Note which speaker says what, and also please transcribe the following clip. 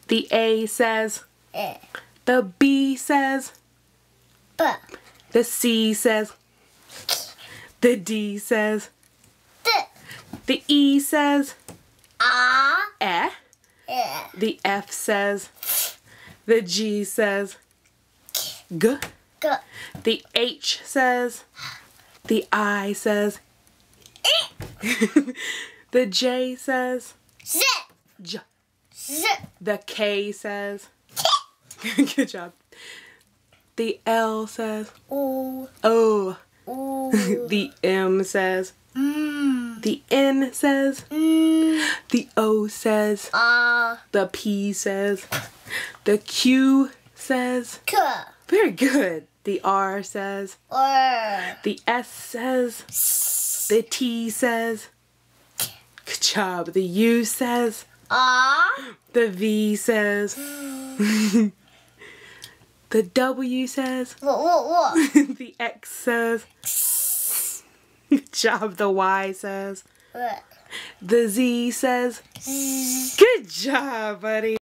Speaker 1: The A says.
Speaker 2: Eh.
Speaker 1: The B says.
Speaker 2: B.
Speaker 1: The C says. The D says.
Speaker 2: D.
Speaker 1: The E says.
Speaker 2: A.
Speaker 1: Eh.
Speaker 2: Eh.
Speaker 1: The F says. The G says. G.
Speaker 2: G.
Speaker 1: The H says. The I says. The J says.
Speaker 2: Z.
Speaker 1: J.
Speaker 2: Z.
Speaker 1: The K says. Good job. The L says.
Speaker 2: O.
Speaker 1: O.
Speaker 2: O.
Speaker 1: The M says.
Speaker 2: Mm.
Speaker 1: The N says.
Speaker 2: Mm.
Speaker 1: The O says.
Speaker 2: A.
Speaker 1: The P says. The Q says.
Speaker 2: K.
Speaker 1: Very good. The R says.
Speaker 2: R.
Speaker 1: The S says.
Speaker 2: S.
Speaker 1: The T says. Good job. The U says.
Speaker 2: A.
Speaker 1: The V says. The W says.
Speaker 2: What?
Speaker 1: The X says. Good job. The Y says.
Speaker 2: What?
Speaker 1: The Z says.
Speaker 2: Z.
Speaker 1: Good job, buddy.